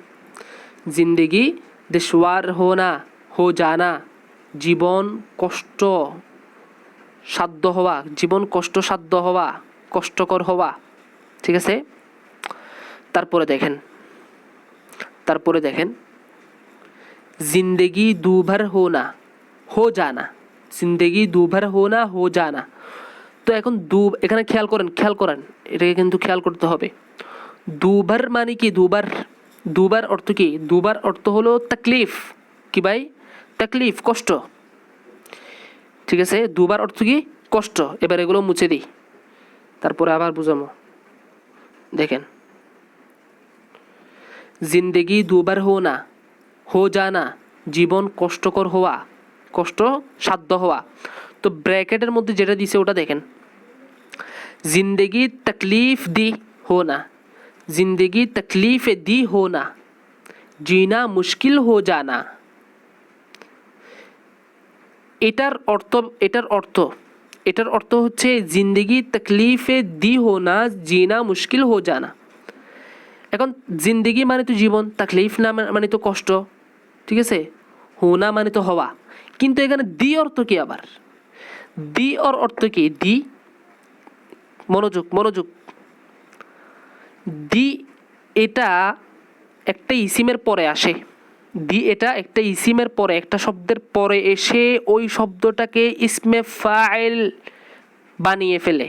Speaker 1: জিন্দগি দুশওয়ার হোনা, হো জানা, জীবন কষ্ট সাধ্য হওয়া, জীবন কষ্টসাধ্য হওয়া, কষ্টকর হওয়া। ঠিক আছে, তারপরে দেখেন জিন্দগি দুভর হোনা, হো জানা, জিন্দগি দুভর হোনা, হো জানা। তো এখন এখানে খেয়াল করেন, এটাকে কিন্তু খেয়াল করতে হবে। দুবার মানে কি? দুবার অর্থ কি? দুবার অর্থ হলো তকলিফ। কি ভাই? তকলিফ, কষ্ট। ঠিক আছে, দুবার অর্থ কি? কষ্ট। এবার এগুলো মুছে দিই, তারপরে আবার বুঝাবো। দেখেন, জিন্দগি দুবার হোনা, হো জানা, জীবন কষ্টকর হওয়া, কষ্ট সাধ্য হওয়া। তো ব্র্যাকেটের মধ্যে যেটা দিছে ওটা দেখেন, জিন্দগি তকলিফ দি হোনা, জিন্দগি তকলিফে দি হোনা, জিনা মুশকিল হো জানা। এটার অর্থ হচ্ছে জিন্দগি তকলিফে দি হোনা, জিনা মুশকিল হো জানা। এখন জিন্দগি মানে তো জীবন, তকলিফ না মানে তো কষ্ট। ঠিক আছে, হোনা মানে তো হওয়া। কিন্তু এখানে দি অর্থ কি? আবার দি ওর অর্থ কি? দি, মনোযোগ, দি এটা একটা ইসিমের পরে আসে। দি এটা একটা ইসিমের পরে, একটা শব্দের পরে এসে ওই শব্দটাকে ইসমে ফাইল বানিয়ে ফেলে।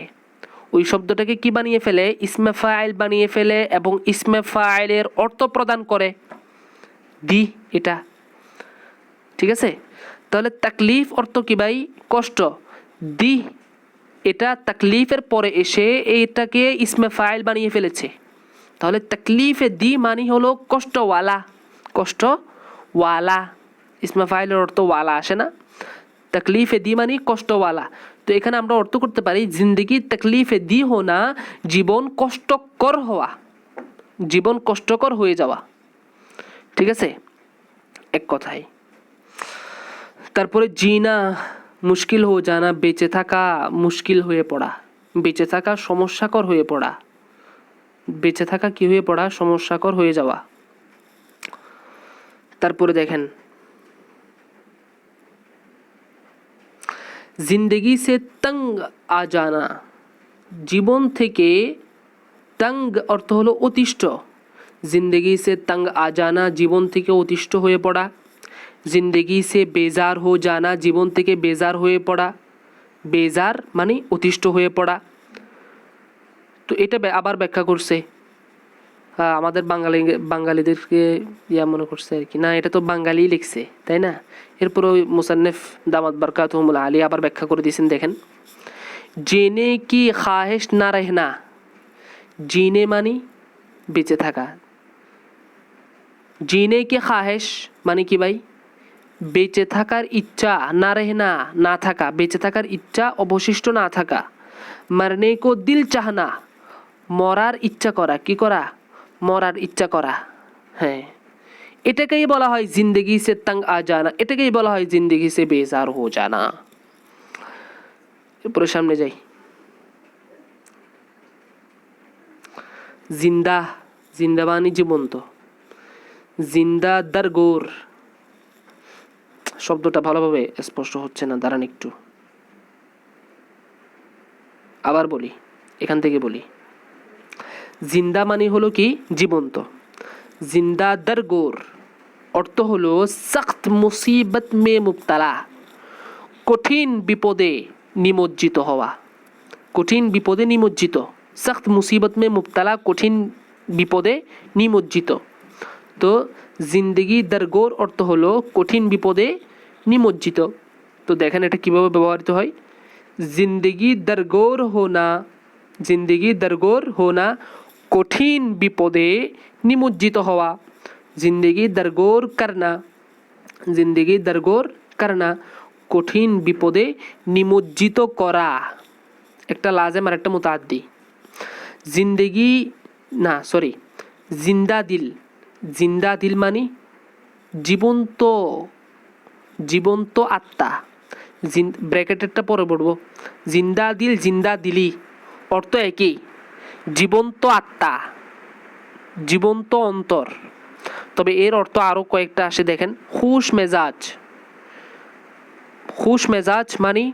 Speaker 1: ওই শব্দটাকে কি বানিয়ে ফেলে? ইসমে ফাইল বানিয়ে ফেলে, এবং ইসমে ফাইলের অর্থ প্রদান করে দি এটা। ঠিক আছে, তাহলে তাকলিফ অর্থ কি ভাই? কষ্ট। দি এটা তাকলিফের পরে এসে এইটাকে ইসমে ফাইল বানিয়ে ফেলেছে। তাহলে তাকলিফে দি মানে হলো কষ্টওয়ালা, ইসমে ফাইলের অর্থ ওয়ালা আসে না, তকলিফে দি মানে কষ্টওয়ালা। তো এখানে আমরা অর্থ করতে পারি জিন্দগি তকলিফে দি হোনা, জীবন কষ্টকর হওয়া, জীবন কষ্টকর হয়ে যাওয়া। ঠিক আছে, এক কথায়। তারপরে জিনা মুশকিল হো জানা, বেঁচে থাকা মুশকিল হয়ে পড়া, বেঁচে থাকা সমস্যাকর হয়ে পড়া, বেঁচে থাকা কি হয়ে পড়া? সমস্যাকর হয়ে যাওয়া। তারপরে দেখেন, জিন্দগি সে তঙ্গ আ জানা, জীবন থেকে তঙ্গ অর্থ হলো অতিষ্ঠ। জিন্দগি সে তঙ্গ আ জানা, জীবন থেকে অতিষ্ঠ হয়ে পড়া। জিন্দগি সে বেজার হো জানা, জীবন থেকে বেজার হয়ে পড়া। বেজার মানে অতিষ্ঠ হয়ে পড়া। তো এটা আবার ব্যাখ্যা করছে আমাদের বাঙালিদেরকে মনে করছে আর কি, না এটা তো বাঙালি লিখছে তাই না। এরপর ওই মুসান্নেফ দামাত বরকাতুহুমুল আলী আবার ব্যাখ্যা করে দিয়েছেন। দেখেন, জিনে কি খাহেশ না রহনা, জিনে মানে বেঁচে থাকা। জিনে কি খাহেশ মানে কি ভাই? বেঁচে থাকার ইচ্ছা, না রহনা না থাকা, বেঁচে থাকার ইচ্ছা অবশিষ্ট না থাকা। মরনে কো দিল চাহনা, মরার ইচ্ছা করা। কি করা? মরার ইচ্ছা করা। হ্যাঁ, এটাকেই বলা হয় জিন্দগি সে তঙ্গ আ জানা, এটাকেই বলা হয় জিন্দগি সে বেজার হো জানা। এরপরে সামনে যাই। জিন্দা, জিন্দা মানে জীবন্ত। জিন্দা দরগোর, শব্দটা ভালোভাবে স্পষ্ট হচ্ছে না, দাঁড়ান একটু আবার বলি, এখান থেকে বলি। জিন্দা মানে হলো কি? জীবন্ত। জিন্দা দরগোর অর্থ হলো সख्त মুসিবত মে মুবতালা, কঠিন বিপদে নিমজ্জিত হওয়া, কঠিন বিপদে নিমজ্জিত। সख्त মুসিবত মে মুবতালা, কঠিন বিপদে নিমজ্জিত। তো জিন্দগি দরগোর অর্থ হলো কঠিন বিপদে নিমজ্জিত। তো দেখেন এটা কীভাবে ব্যবহৃত হয়। জিন্দগি দরগোর হোনা, জিন্দগি দরগোর হোনা, কঠিন বিপদে নিমজ্জিত হওয়া। জিন্দগি দরগোর করনা, জিন্দগি দরগোর করনা, কঠিন বিপদে নিমজ্জিত করা। একটা লাজেম আর একটা মুতাদ্দি। জিন্দগি না সরি জিন্দা দিল, জিন্দা দিল মানে জীবন্ত, জীবন্ত আত্মা। ব্র্যাকেটেরটা পরে পড়ব। জিন্দা দিল জিন্দা দিলি অর্থ একই, জীবন্ত আত্মা, জীবন্ত অন্তর। তবে এর অর্থ আরও কয়েকটা আসে দেখেন। খুশ মেজাজ, খুশ মেজাজ মানে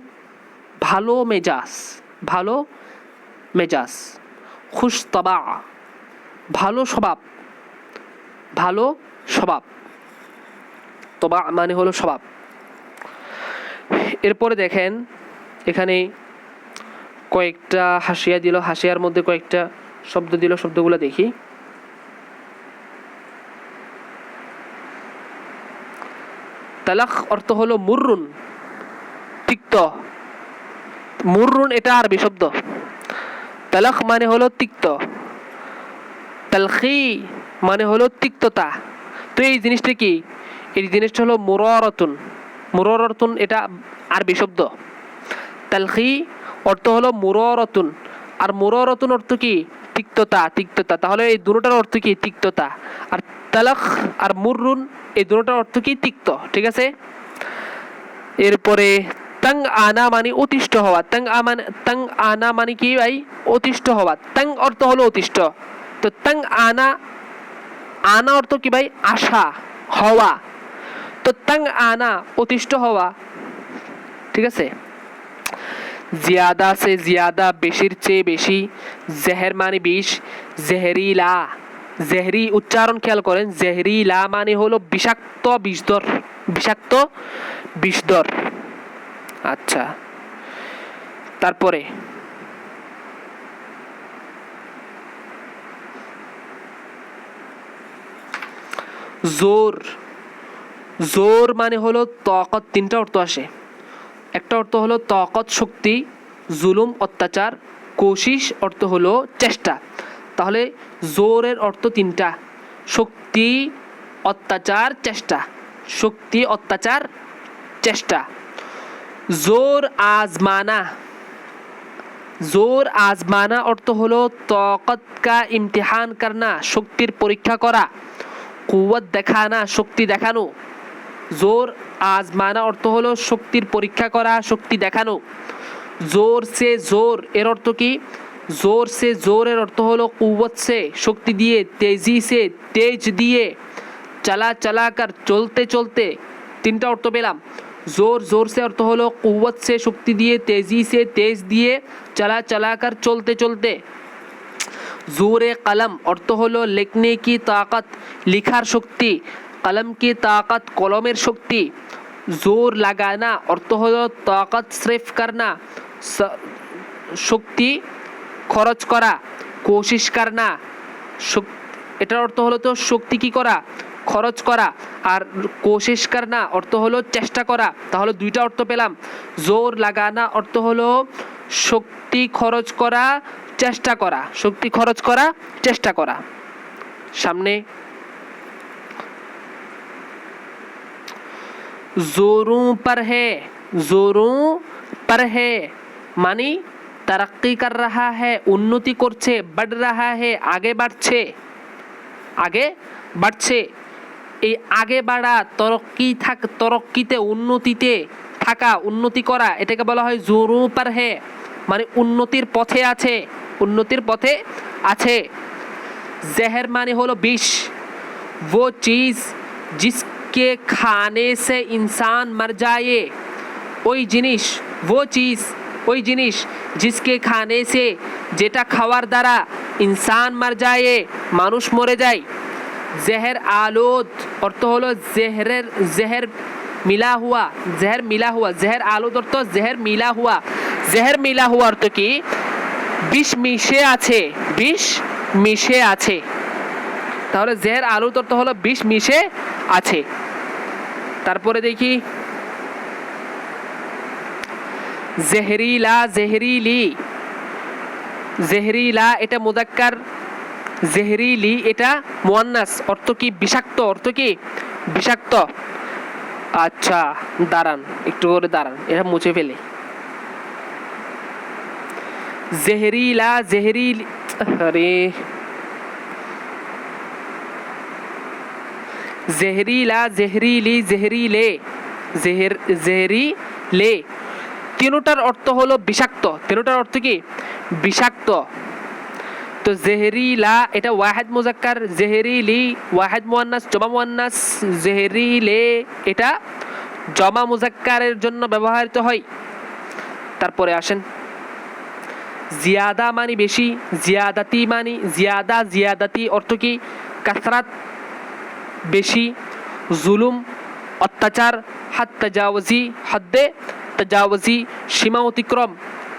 Speaker 1: ভালো মেজাজ, ভালো মেজাজ। খুশ তবা, ভালো স্বভাব, ভালো স্বভাব। তবা মানে হলো স্বভাব। এরপরে দেখেন এখানে কয়েকটা হাসিয়া দিল, হাসিয়ার মধ্যে কয়েকটা শব্দ দিল, শব্দগুলো দেখি। তালাখ অর্থ হলো মুররুন, তিক্ত। মুররুন এটা আরবি শব্দ। তালাখ মানে হলো তিক্ত, তালখি মানে হলো তিক্ততা। তো এই জিনিসটা কি? এই জিনিসটা হলো মুরারাতুন, মুরারাতুন এটা আরবি শব্দ। তালখি অর্থ হলো মুরারাতুন, আর মুরারাতুন অর্থ কি? তিক্ততা, তিক্ততা। তাহলে এই দুটোটার অর্থ কি? তিক্ততা। আর তালাখ আর মুররুন এই দুটোটার অর্থ কি? তিক্ত। ঠিক আছে। এরপরে তং আনা মানে অতিষ্ঠ হওয়া। তং আনা মানে কি ভাই? অতিষ্ঠ হওয়া। তং অর্থ হলো অতিষ্ঠ। তো তং আনা, আনা অর্থ কি ভাই? আশা, হওয়া। তো তং আনা অতিষ্ঠ হওয়া। ঠিক আছে। জিয়াদা সে জিয়াদা, বেশির চেয়ে বেশি। জেহের মানে বিষ। জেহরিলা, জেহরি উচ্চারণ খেয়াল করেন। জেহরিলা মানে হলো বিষাক্ত বিষধর, বিষাক্ত বিষধর। আচ্ছা, তারপরে জোর, জোর মানে হলো তাকত। তিনটা অর্থ আসে। একটা অর্থ হলো তাকত শক্তি, জুলুম অত্যাচার, কোশিশ অর্থ হলো চেষ্টা। তাহলে জোরের অর্থ তিনটা: শক্তি, অত্যাচার, চেষ্টা। শক্তি, অত্যাচার, চেষ্টা। জোর আজমানা, জোর আজমানা অর্থ হলো তাকত কা ইমতিহান করনা, শক্তির পরীক্ষা করা। কুওয়াত দেখানা, শক্তি দেখানো। জোর আজমানা অর্থ হলো শক্তির পরীক্ষা করা, শক্তি দেখানো। জোর সে জোর এর অর্থ কি? জোর সে জোর এর অর্থ হলো কুওয়াত সে, শক্তি দিয়ে। তেজি সে, তেজ দিয়ে। চলা চলা কর, চলতে চলতে। তিনটা অর্থ পেলাম। জোর, জোর সে অর্থ হলো কুওয়াত সে, শক্তি দিয়ে। তেজি সে, তেজ দিয়ে। চলা চলা কর, চলতে চলতে। জোরে কলম অর্থ হলো লিখনে কি তাকত, লিখার শক্তি। কলম কি তাকত, কলমের শক্তি। জোর লাগানা অর্থ হলো তাকত সরফ করনা, শক্তি খরচ করা। কোশিশ করনা, এটার অর্থ হলো তো শক্তি কি করা? খরচ করা। আর কোশিশ করনা অর্থ হলো চেষ্টা করা। তাহলে দুইটা অর্থ পেলাম। জোর লাগানা অর্থ হলো শক্তি খরচ করা, চেষ্টা করা। শক্তি খরচ করা, চেষ্টা করা। সামনে জোরোं पर है, জোরোं पर है মানে तरक्की कर रहा है, উন্নতি করছে। बढ़ रहा है আগে বাড়ছে, আগে বাড়ছে। এই আগে বাড়া, তরক্কি থাক, তরক্কিতে উন্নতিতে থাকা, উন্নতি করা, এটাকে বলা হয় জোরোं पर है মানে উন্নতির পথে আছে, উন্নতির পথে আছে। জেহর মানে হলো বিষ। वो चीज़ जिसके खाने से इंसान मर जाए, ওই জিনিস। वो चीज़ ওই জিনিস। जिसके खाने से যেটা খাওয়ার দ্বারা ইনসান মার যায়, মানুষ মরে যায়। জেহের আলুদ অর্থ হলো জেহের মিলা হুয়া, জেহের মিলা হুয়া। জেহের আলুদ অর্থ জেহের মিলা হুয়া। জেহের মিলা হুয়া অর্থ কি? বিষ মিশে আছে, বিষ মিশে আছে। তাহলে জেহের আলুদ অর্থ হলো বিষ মিশে আছে। তারপরে দেখি জেহরিলা, জেহরিলি। জেহরিলা এটা মুযাক্কার, জেহরিলি এটা মুয়ান্নাস। অর্থ কি? বিষাক্ত। অর্থ কি? বিষাক্ত। আচ্ছা দাঁড়ান, একটু করে দাঁড়ান, এটা মুছে ফেলে। জেহরিলা, জেহরিলি, আরে জেহরিলা, জেহরিলি, জেহরিলে, জেহরিলে, তিনটার অর্থ হলো বিষাক্ত। তিনটার অর্থ কি? বিষাক্ত। তো জেহরিলা এটা ওয়াহিদ মুযাক্কার, জেহরিলি ওয়াহিদ মুয়ান্নাস, জমা মুয়ান্নাস। জেহরিলে এটা জমা মুযাক্কারের জন্য ব্যবহৃত হয়। তারপরে আসেন জিয়াদা মানে বেশি, জিয়াদাতি মানে জিয়াদা, জিয়াদাতি অর্থ কি? কাসরাত বেশি, জুলুম অত্যাচার, হাদ তাজাওয়াজি হদ্দে তাজাওয়াজি সীমা অতিক্রম।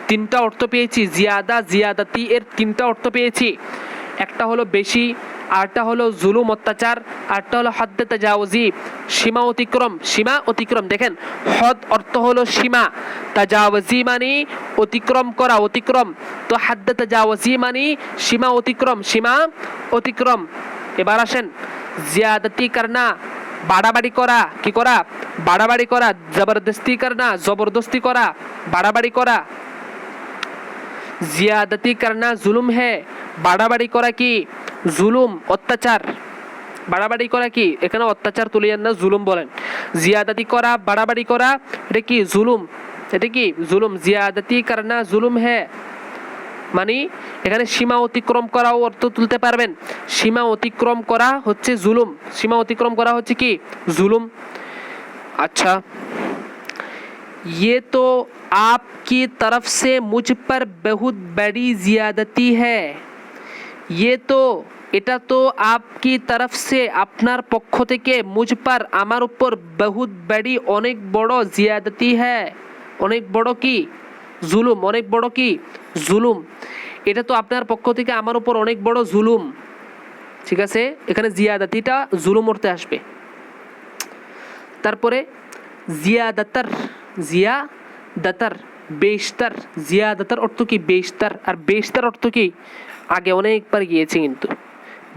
Speaker 1: তিনটা অর্থ পেয়েছি, জিয়াদা জিয়াদাতি এর তিনটা অর্থ পেয়েছি। একটা হলো বেশি, আরটা হলো জুলুম অত্যাচার, আরটা হলো হদ্দে তাজাওয়াজি সীমা অতিক্রম। সীমা অতিক্রম, দেখেন হদ অর্থ হলো সীমা, তাজাওয়াজি মানে অতিক্রম করা, অতিক্রম। তো হদ্দে তাজাওয়াজি মানে সীমা অতিক্রম, সীমা অতিক্রম। এবার আসেন জিয়াদতি করনা, বাড়াবাড়ি করা। কি করা? বাড়াবাড়ি করা। জবরদস্তি করনা, জবরদস্তি করা, বাড়াবাড়ি করা। জিয়াদতি করনা জুলুম হ্যাঁ, বাড়াবাড়ি করা কি? জুলুম, অত্যাচার। বাড়াবাড়ি করা কি? এখানে অত্যাচার তুলিয়েন না, জুলুম বলেন। জিয়াদতি করা, বাড়াবাড়ি করা, এটা কি? জুলুম। এটা কি? জুলুম। জিয়াদতি করনা জুলুম হ্যাঁ মানে এখানে সীমা অতিক্রম করাও অর্থ তুলতে পারবেন। সীমা অতিক্রম করা হচ্ছে জুলুম, সীমা অতিক্রম করা হচ্ছে কি? জুলুম। अच्छा ये तो आपकी तरफ से मुझ पर बहुत बड़ी ज़्यादती है। ये तो এটা তো आपकी तरफ से আপনার পক্ষ থেকে মুझ पर আমার উপর बहुत बड़ी অনেক বড় জিয়াদতি হ্যাঁ, অনেক বড় কি? জুলুম। অনেক বড় কি? জুলুম। এটা তো আপনার পক্ষ থেকে আমার উপর অনেক বড় জুলুম। ঠিক আছে, এখানে জিয়াদাতিটা জুলুম অর্থে আসবে। তারপরে জিয়াদাতার, জিয়াদাতার বেশতার। জিয়াদাতার অর্থ কি? বেশতার। আর বেশতার অর্থ কি? আগে অনেকবার গিয়েছি কিন্তু।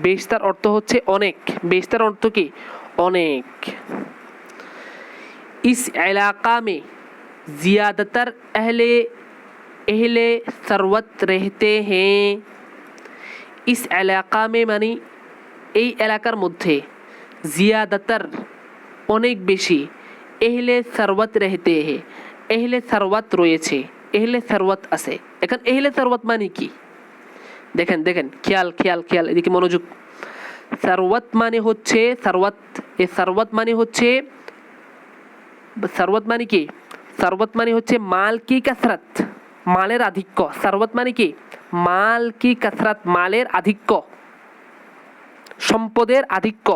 Speaker 1: বেশতার অর্থ হচ্ছে অনেক। বেশতার অর্থ কি? অনেক। इस इलाका में ज़्यादातर अहले सरवत रहते हैं। इस इलाका में মানে এই এলাকার মধ্যে জিয়াদাতার অনেক বেশি, এহলে সারওয়াত রেহতে হে, এহলে সারওয়াত রয়েছে, এহলে সারওয়াত আছে। এখন এহলে সারওয়াত মানে কি? দেখেন দেখেন, খেয়াল খেয়াল খেয়াল, এদিকে মনোযোগ। সারওয়াত মানে হচ্ছে সারওয়াত, এই সারওয়াত মানে হচ্ছে, সারওয়াত মানে কি? সারওয়াত মানে হচ্ছে মাল কি কাসরাত, মালের আধিক্য। সারওয়াত মানে কি? মাল কি কাসরাত, মালের আধিক্য, সম্পদের আধিক্য,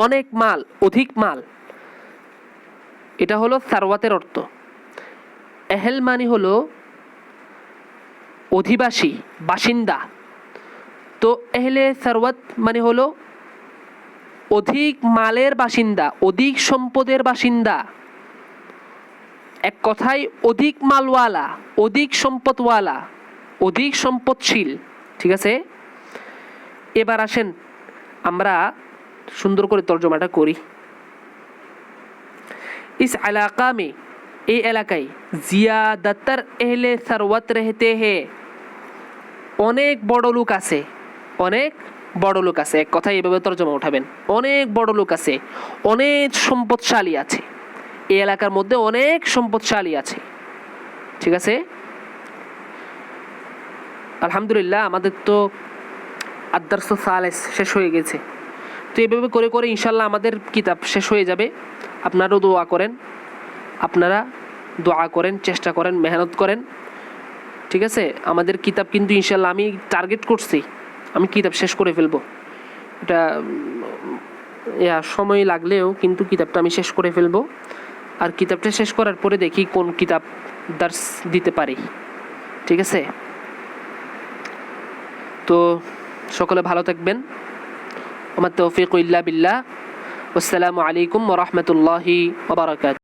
Speaker 1: অনেক মাল, অধিক মাল। এটা হলো সারওয়াতের অর্থ। এহেল মানে হলো অধিবাসী, বাসিন্দা। তো এহলে সারওয়াত মানে হলো অধিক মালের বাসিন্দা, অধিক সম্পদের বাসিন্দা। এক কথায় অধিক মালওয়ালা, অধিক সম্পদওয়ালা, অধিক সম্পদশীল। ঠিক আছে, এবার আসেন আমরা সুন্দর করে তর্জমাটা করি। इस इलाका में এই এলাকায় জিয়াদাতার এহলে সারওয়াত রহতে হে, অনেক বড় লোক আছে, অনেক বড় লোক আছে। এক কথায় এভাবে তর্জমা উঠাবেন, অনেক বড় লোক আছে, অনেক সম্পদশালী আছে। এই এলাকার মধ্যে অনেক সম্পদশালী আছে। ঠিক আছে, আলহামদুলিল্লাহ আমাদের তো আদ-দারস সালেস শেষ হয়ে গেছে। তো এইভাবে করে করে ইনশাল্লাহ আমাদের কিতাব শেষ হয়ে যাবে। আপনারাও দোয়া করেন, আপনারা দোয়া করেন, চেষ্টা করেন, মেহনত করেন। ঠিক আছে, আমাদের কিতাব কিন্তু ইনশাল্লাহ আমি টার্গেট করছি, আমি কিতাব শেষ করে ফেলবো। এটা সময় লাগলেও কিন্তু কিতাবটা আমি শেষ করে ফেলবো। আর কিতাবটা শেষ করার পরে দেখি কোন কিতাব দার্স দিতে পারি। ঠিক আছে, তো সকলে ভালো থাকবেন। ওমা তৌফিক ইল্লা বিল্লাহ। আসসালামু আলাইকুম ওয়া রাহমাতুল্লাহি ওয়া বারাকাতুহু।